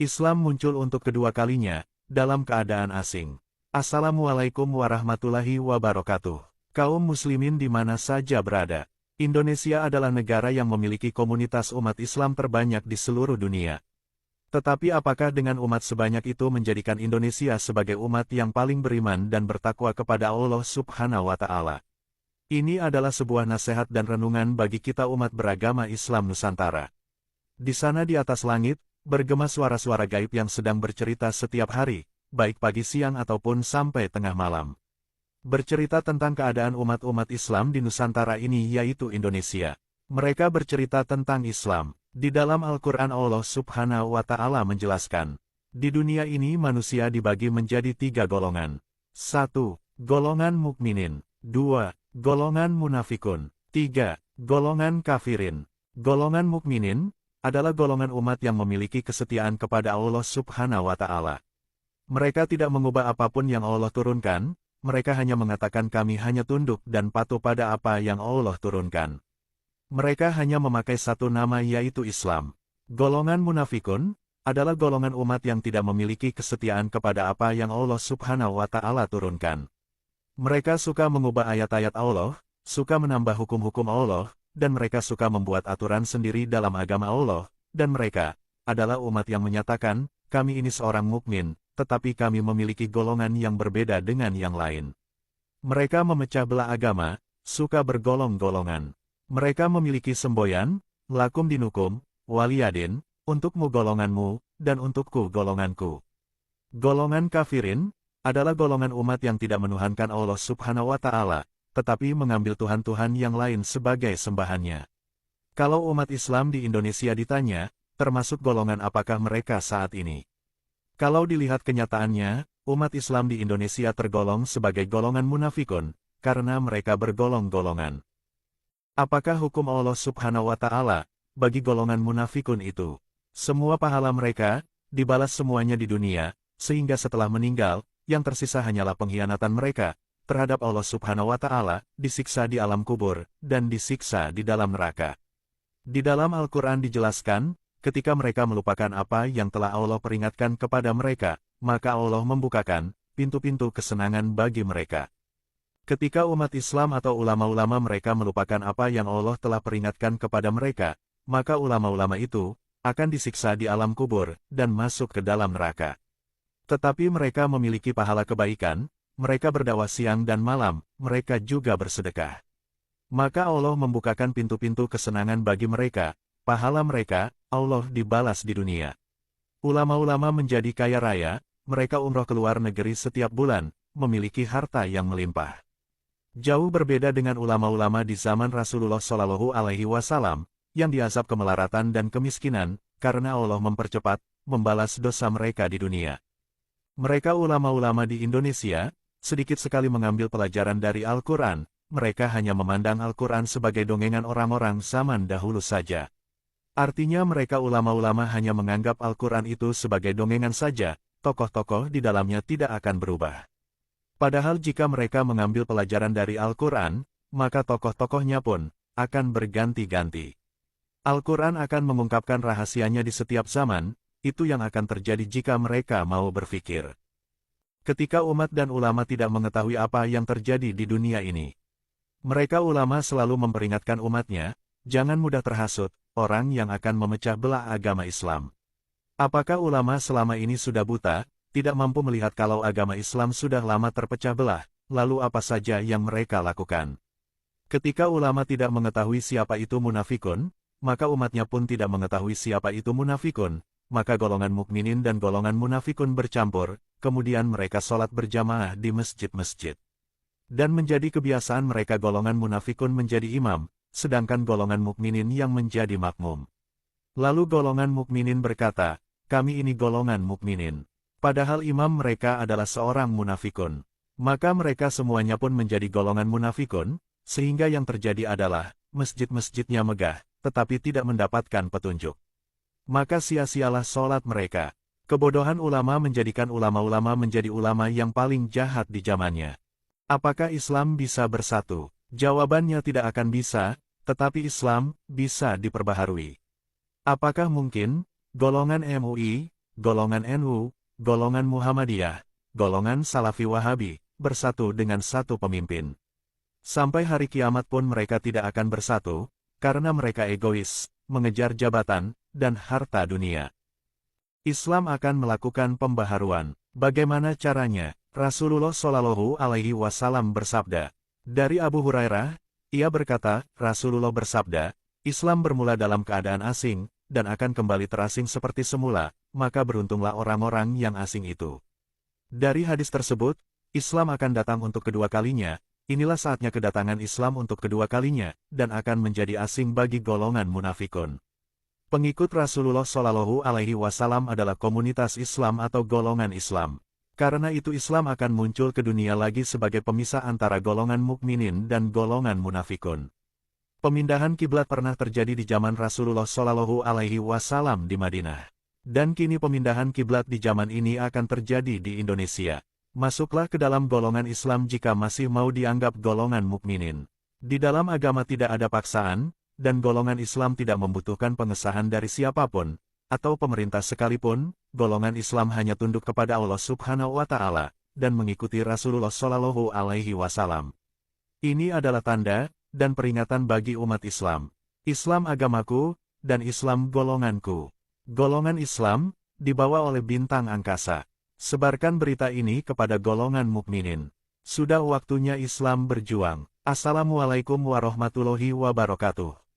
Islam muncul untuk kedua kalinya, dalam keadaan asing. Assalamualaikum warahmatullahi wabarakatuh. Kaum muslimin di mana saja berada. Indonesia adalah negara yang memiliki komunitas umat Islam terbanyak di seluruh dunia. Tetapi apakah dengan umat sebanyak itu menjadikan Indonesia sebagai umat yang paling beriman dan bertakwa kepada Allah Subhanahu wa Ta'ala? Ini adalah sebuah nasihat dan renungan bagi kita umat beragama Islam Nusantara. Di sana di atas langit, bergema suara-suara gaib yang sedang bercerita setiap hari, baik pagi siang ataupun sampai tengah malam. Bercerita tentang keadaan umat-umat Islam di Nusantara ini yaitu Indonesia. Mereka bercerita tentang Islam. Di dalam Al-Quran Allah Subhanahu wa Ta'ala menjelaskan, di dunia ini manusia dibagi menjadi 3 golongan. 1. Golongan mukminin. 2. Golongan munafikun. 3. Golongan kafirin. Golongan mukminin adalah golongan umat yang memiliki kesetiaan kepada Allah Subhanahu wa Ta'ala. Mereka tidak mengubah apapun yang Allah turunkan, mereka hanya mengatakan kami hanya tunduk dan patuh pada apa yang Allah turunkan. Mereka hanya memakai satu nama yaitu Islam. Golongan munafikun adalah golongan umat yang tidak memiliki kesetiaan kepada apa yang Allah Subhanahu wa Ta'ala turunkan. Mereka suka mengubah ayat-ayat Allah, suka menambah hukum-hukum Allah, dan mereka suka membuat aturan sendiri dalam agama Allah, dan mereka adalah umat yang menyatakan, kami ini seorang mukmin, tetapi kami memiliki golongan yang berbeda dengan yang lain. Mereka memecah belah agama, suka bergolong-golongan. Mereka memiliki semboyan, lakum dinukum, waliyadin, untukmu golonganmu, dan untukku golonganku. Golongan kafirin adalah golongan umat yang tidak menuhankan Allah Subhanahu wa Ta'ala, tetapi mengambil Tuhan-Tuhan yang lain sebagai sembahannya. Kalau umat Islam di Indonesia ditanya, termasuk golongan apakah mereka saat ini? Kalau dilihat kenyataannya, umat Islam di Indonesia tergolong sebagai golongan munafikun, karena mereka bergolong-golongan. Apakah hukum Allah Subhanahu wa Ta'ala bagi golongan munafikun itu? Semua pahala mereka dibalas semuanya di dunia, sehingga setelah meninggal, yang tersisa hanyalah pengkhianatan mereka terhadap Allah Subhanahu wa Ta'ala, disiksa di alam kubur, dan disiksa di dalam neraka. Di dalam Al-Quran dijelaskan, ketika mereka melupakan apa yang telah Allah peringatkan kepada mereka, maka Allah membukakan pintu-pintu kesenangan bagi mereka. Ketika umat Islam atau ulama-ulama mereka melupakan apa yang Allah telah peringatkan kepada mereka, maka ulama-ulama itu akan disiksa di alam kubur dan masuk ke dalam neraka. Tetapi mereka memiliki pahala kebaikan, mereka berdakwah siang dan malam, mereka juga bersedekah. Maka Allah membukakan pintu-pintu kesenangan bagi mereka, pahala mereka, Allah dibalas di dunia. Ulama-ulama menjadi kaya raya, mereka umroh ke luar negeri setiap bulan, memiliki harta yang melimpah. Jauh berbeda dengan ulama-ulama di zaman Rasulullah Shallallahu Alaihi Wasallam, yang diazab kemelaratan dan kemiskinan, karena Allah mempercepat, membalas dosa mereka di dunia. Mereka ulama-ulama di Indonesia, sedikit sekali mengambil pelajaran dari Al-Quran, mereka hanya memandang Al-Quran sebagai dongengan orang-orang zaman dahulu saja. Artinya mereka ulama-ulama hanya menganggap Al-Quran itu sebagai dongengan saja, tokoh-tokoh di dalamnya tidak akan berubah. Padahal jika mereka mengambil pelajaran dari Al-Quran, maka tokoh-tokohnya pun akan berganti-ganti. Al-Quran akan mengungkapkan rahasianya di setiap zaman, itu yang akan terjadi jika mereka mau berpikir. Ketika umat dan ulama tidak mengetahui apa yang terjadi di dunia ini, mereka ulama selalu memperingatkan umatnya, jangan mudah terhasut, orang yang akan memecah belah agama Islam. Apakah ulama selama ini sudah buta, tidak mampu melihat kalau agama Islam sudah lama terpecah belah, lalu apa saja yang mereka lakukan? Ketika ulama tidak mengetahui siapa itu munafikun, maka umatnya pun tidak mengetahui siapa itu munafikun, maka golongan mukminin dan golongan munafikun bercampur, kemudian mereka sholat berjamaah di masjid-masjid. Dan menjadi kebiasaan mereka golongan munafikun menjadi imam, sedangkan golongan mukminin yang menjadi makmum. Lalu golongan mukminin berkata, kami ini golongan mukminin. Padahal imam mereka adalah seorang munafikun. Maka mereka semuanya pun menjadi golongan munafikun, sehingga yang terjadi adalah, masjid-masjidnya megah, tetapi tidak mendapatkan petunjuk. Maka sia-sialah sholat mereka. Kebodohan ulama menjadikan ulama-ulama menjadi ulama yang paling jahat di zamannya. Apakah Islam bisa bersatu? Jawabannya tidak akan bisa, tetapi Islam bisa diperbaharui. Apakah mungkin golongan MUI golongan NU, golongan Muhammadiyah, golongan Salafi Wahabi, bersatu dengan satu pemimpin. Sampai hari kiamat pun mereka tidak akan bersatu, karena mereka egois, mengejar jabatan, dan harta dunia. Islam akan melakukan pembaharuan. Bagaimana caranya? Rasulullah Shallallahu Alaihi Wasallam bersabda. Dari Abu Hurairah, ia berkata, Rasulullah bersabda, Islam bermula dalam keadaan asing, dan akan kembali terasing seperti semula, maka beruntunglah orang-orang yang asing itu. Dari hadis tersebut, Islam akan datang untuk kedua kalinya, inilah saatnya kedatangan Islam untuk kedua kalinya, dan akan menjadi asing bagi golongan munafikun. Pengikut Rasulullah Shallallahu Alaihi Wasallam adalah komunitas Islam atau golongan Islam. Karena itu Islam akan muncul ke dunia lagi sebagai pemisah antara golongan mukminin dan golongan munafikun. Pemindahan kiblat pernah terjadi di zaman Rasulullah Shallallahu Alaihi Wasallam di Madinah. Dan kini pemindahan kiblat di zaman ini akan terjadi di Indonesia. Masuklah ke dalam golongan Islam jika masih mau dianggap golongan mukminin. Di dalam agama tidak ada paksaan, dan golongan Islam tidak membutuhkan pengesahan dari siapapun, atau pemerintah sekalipun, golongan Islam hanya tunduk kepada Allah Subhanahu wa Ta'ala, dan mengikuti Rasulullah Shallallahu Alaihi Wasallam. Ini adalah tanda dan peringatan bagi umat Islam. Islam agamaku, dan Islam golonganku. Golongan Islam dibawa oleh bintang angkasa. Sebarkan berita ini kepada golongan mukminin. Sudah waktunya Islam berjuang. Assalamualaikum warahmatullahi wabarakatuh.